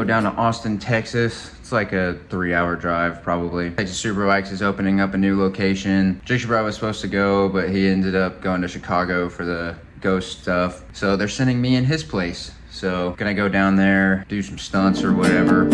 go down to Austin, Texas. It's like a 3-hour drive probably. Texas Superbikes is opening up a new location. Jigsaw was supposed to go, but he ended up going to Chicago for the ghost stuff. So they're sending me in his place. So gonna go down there, do some stunts or whatever.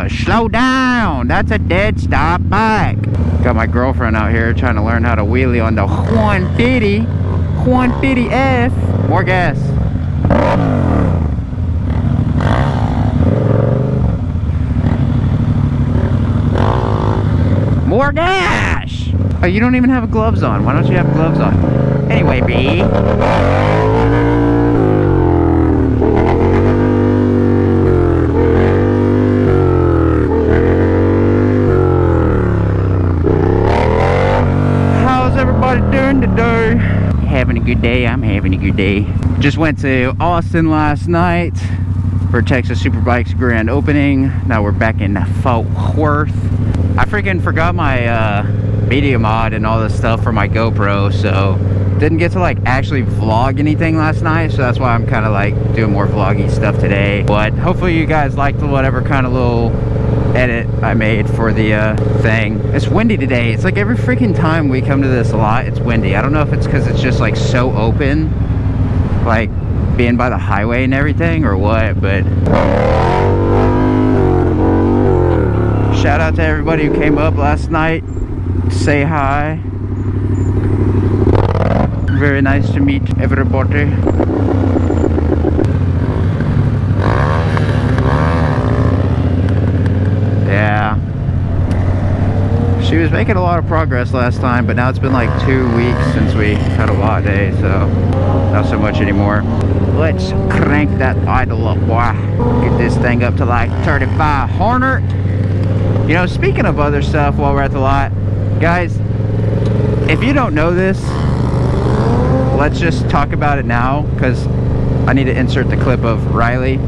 Slow down, that's a dead stop bike. Got my girlfriend out here trying to learn how to wheelie on the 150F. More gas. More gas! Oh, you don't even have gloves on. Why don't you have gloves on? Anyway, B. Doing today? Having a good day. I'm having a good day. Just went to Austin last night for Texas Superbikes grand opening. Now we're back in Fort Worth. I freaking forgot my media mod and all this stuff for my GoPro, so didn't get to like actually vlog anything last night, so that's why I'm kind of like doing more vloggy stuff today. But hopefully you guys liked whatever kind of little edit I made for the thing. It's windy today. It's like every freaking time we come to this lot, it's windy. I don't know if it's because it's just like so open, like being by the highway and everything, or what, but Shout out to everybody who came up last night. Say hi. Very nice to meet everybody. Yeah. She was making a lot of progress last time, but now it's been like 2 weeks since we had a lot day, so not so much anymore. Let's crank that idle up, boy. Get this thing up to like 3500. You know, speaking of other stuff while we're at the lot, guys, if you don't know this, let's just talk about it now, because I need to insert the clip of Riley.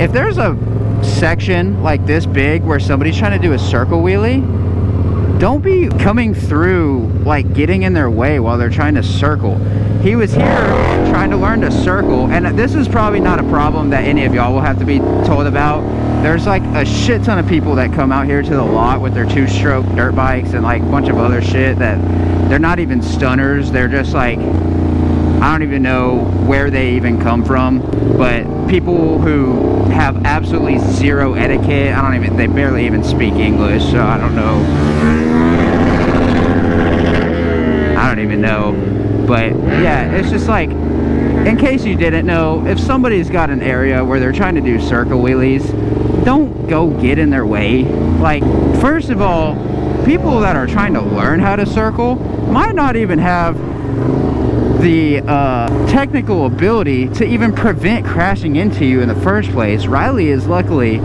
If there's a section like this big where somebody's trying to do a circle wheelie, don't be coming through, like getting in their way while they're trying to circle. He was here trying to learn to circle, and this is probably not a problem that any of y'all will have to be told about. There's like a shit ton of people that come out here to the lot with their 2-stroke dirt bikes and like a bunch of other shit that they're not even stunners. They're just like, I don't even know where they even come from, but people who have absolutely zero etiquette, they barely even speak English, so I don't even know. But yeah, it's just like, in case you didn't know, if somebody's got an area where they're trying to do circle wheelies, don't go get in their way. Like, first of all, people that are trying to learn how to circle might not even have the technical ability to even prevent crashing into you in the first place. Riley is luckily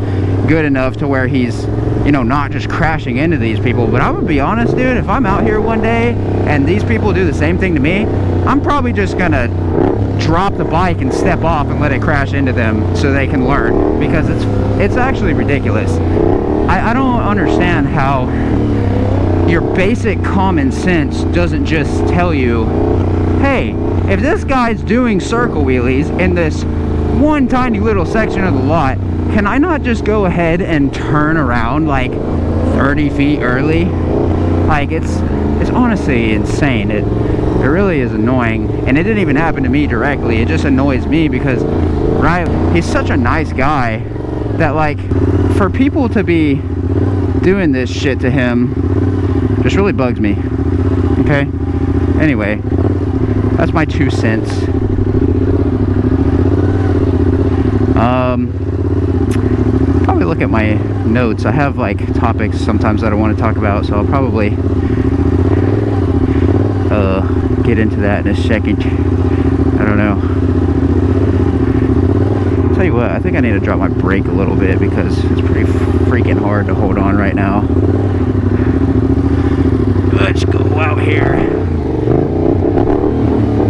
good enough to where he's, you know, not just crashing into these people. But I'm gonna be honest, dude, if I'm out here one day and these people do the same thing to me, I'm probably just gonna drop the bike and step off and let it crash into them so they can learn, because it's actually ridiculous. I don't understand how your basic common sense doesn't just tell you, hey, if this guy's doing circle wheelies in this one tiny little section of the lot, can I not just go ahead and turn around like 30 feet early? Like, it's honestly insane. It really is annoying, and it didn't even happen to me directly. It just annoys me because Riley, he's such a nice guy that, like, for people to be doing this shit to him just really bugs me. Okay? Anyway, that's my 2 cents. Probably look at my notes. I have like topics sometimes that I want to talk about, so I'll probably get into that in a second. I don't know. I'll tell you what, I think I need to drop my brake a little bit because it's pretty freaking hard to hold on right now. Let's go out here.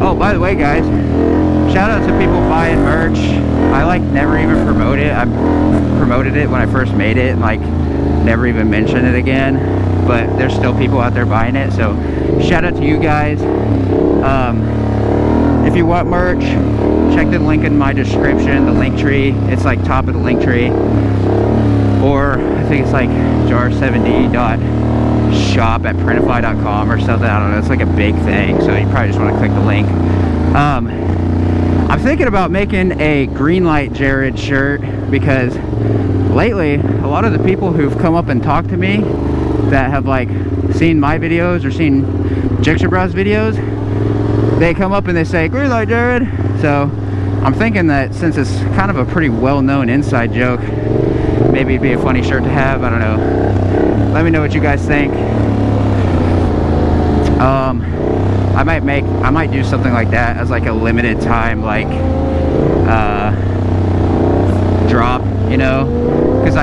Oh, by the way, guys, shout out to people buying merch. I like never even promote it. I promoted it when I first made it and like never even mentioned it again, but there's still people out there buying it, so shout out to you guys. If you want merch, check the link in my description, the link tree. It's like top of the link tree, or I think it's like jar70.shop@printify.com or something. I don't know, it's like a big thing, so you probably just want to click the link. I'm thinking about making a Greenlight Jared shirt, because lately a lot of the people who've come up and talked to me that have like seen my videos or seen Jigsaw videos, they come up and they say Greenlight Jared. So I'm thinking that since it's kind of a pretty well-known inside joke, maybe it'd be a funny shirt to have. I don't know, let me know what you guys think. I might do something like that as like a limited time, like drop, you know, because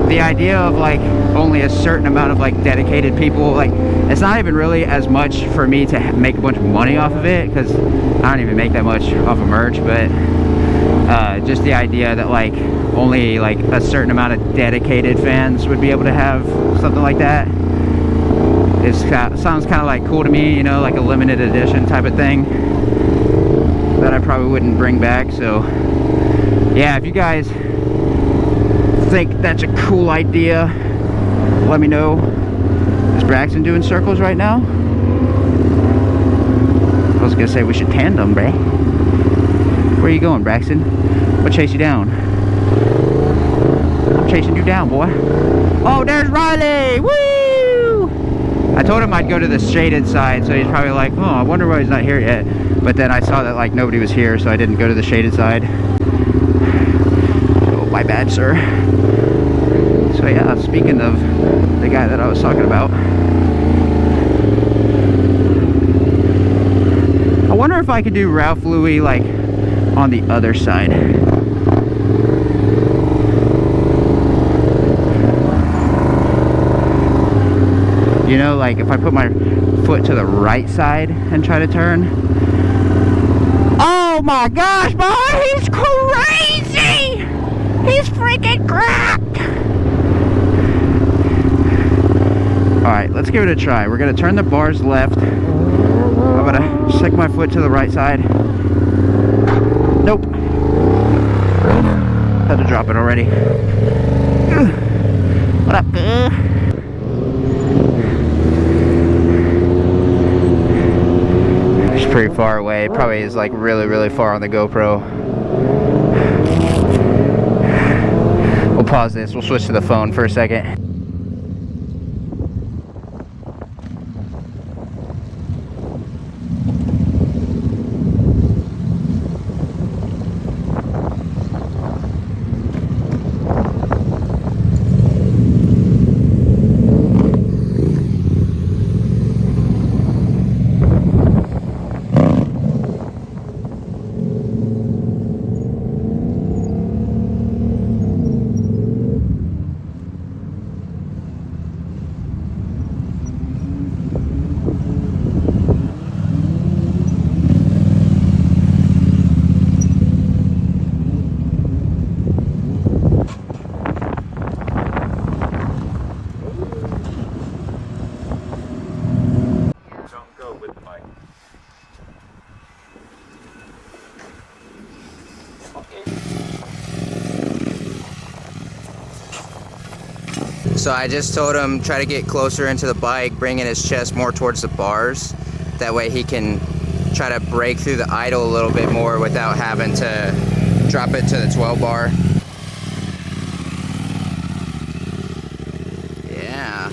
the idea of like only a certain amount of like dedicated people, like it's not even really as much for me to make a bunch of money off of it, because I don't even make that much off of merch, but just the idea that like only like a certain amount of dedicated fans would be able to have something like that. It sounds kind of like cool to me, you know, like a limited edition type of thing. probably wouldn't bring back. So yeah, if you guys think that's a cool idea, let me know. Is Braxton doing circles right now? I was gonna say we should tandem, bruh. Where are you going, Braxton? I'll chase you down. I'm chasing you down, boy. Oh, there's Riley! Woo! I told him I'd go to the shaded side, so he's probably like, oh, I wonder why he's not here yet. But then I saw that like nobody was here, so I didn't go to the shaded side. Oh, my bad, sir. So yeah, speaking of the guy that I was talking about, I wonder if I could do Ralph Louis like on the other side. You know, like if I put my foot to the right side and try to turn. Oh my gosh, boy, he's crazy! He's freaking cracked! Alright, let's give it a try. We're gonna turn the bars left. I'm gonna stick my foot to the right side. Nope. Had to drop it already. What up, It's pretty far away. It probably is like really far on the GoPro. We'll pause this. We'll switch to the phone for a second. So I just told him try to get closer into the bike, bringing his chest more towards the bars. That way he can try to break through the idle a little bit more without having to drop it to the 12 bar. Yeah.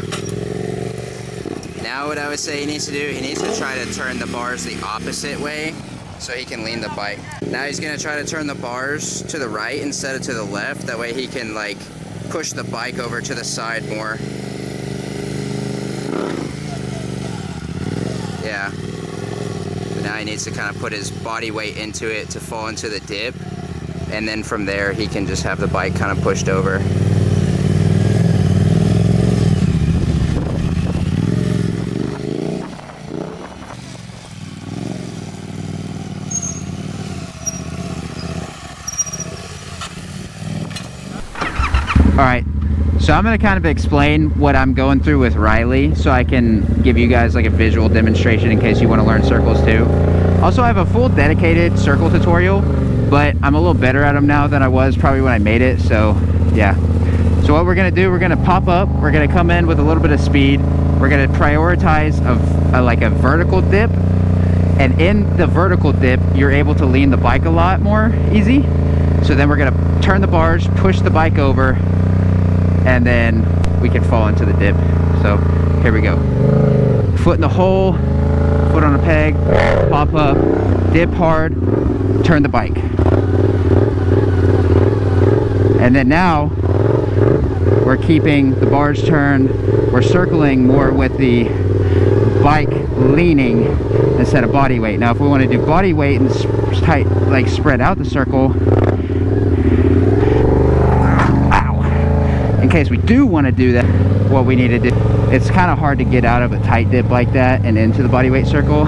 Now what I would say he needs to do, he needs to try to turn the bars the opposite way so he can lean the bike. Now he's gonna try to turn the bars to the right instead of to the left. That way he can like push the bike over to the side more. Yeah. But now he needs to kind of put his body weight into it to fall into the dip. And then from there, he can just have the bike kind of pushed over. Alright, so I'm going to kind of explain what I'm going through with Riley so I can give you guys like a visual demonstration in case you want to learn circles too. Also, I have a full dedicated circle tutorial, but I'm a little better at them now than I was probably when I made it, so yeah. So what we're going to do, we're going to pop up, we're going to come in with a little bit of speed, we're going to prioritize like a vertical dip, and in the vertical dip, you're able to lean the bike a lot more easy. So then we're going to turn the bars, push the bike over, and then we can fall into the dip. So here we go. Foot in the hole, foot on a peg, pop up, dip hard, turn the bike. And then now we're keeping the bars turned. We're circling more with the bike leaning instead of body weight. Now if we want to do body weight and tight, like spread out the circle, in case we do want to do that, what we need to do, it's kind of hard to get out of a tight dip like that and into the bodyweight circle.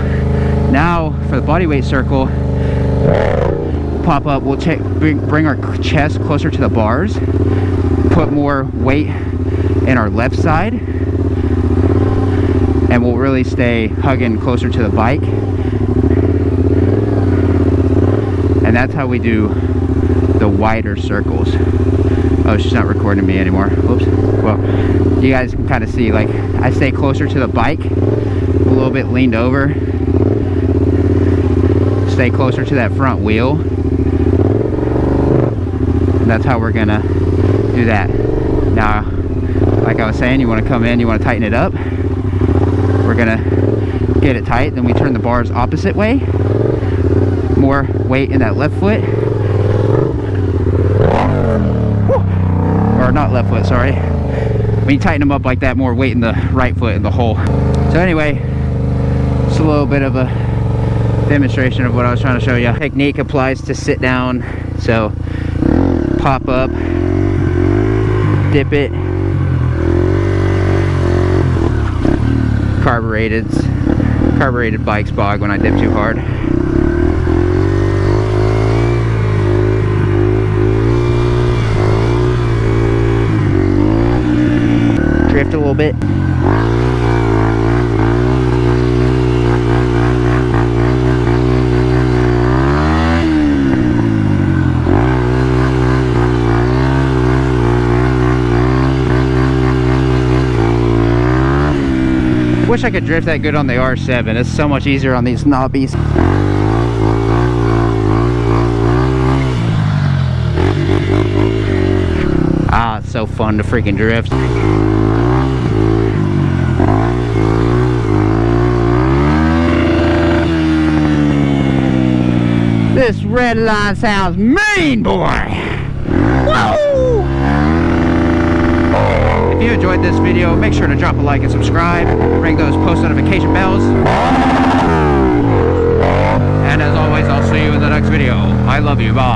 Now for the bodyweight circle, pop up, we'll bring our chest closer to the bars, put more weight in our left side, and we'll really stay hugging closer to the bike. And that's how we do the wider circles. Oh, she's not recording me anymore. Oops. Well, you guys can kind of see, like, I stay closer to the bike, a little bit leaned over. Stay closer to that front wheel. And that's how we're gonna do that. Now, like I was saying, you want to come in, you want to tighten it up. We're gonna get it tight, then we turn the bars opposite way. More weight in that left foot. Or not left foot, sorry. When you tighten them up like that, more weight in the right foot in the hole. So anyway, just a little bit of a demonstration of what I was trying to show you. Technique applies to sit down. So pop up, dip it. Carbureted bikes bog when I dip too hard. Drift a little bit. Wish I could drift that good on the R7. It's so much easier on these knobbies. Ah, it's so fun to freaking drift. This red line sounds mean, boy! Woo! If you enjoyed this video, make sure to drop a like and subscribe. Ring those post notification bells. And as always, I'll see you in the next video. I love you. Bye.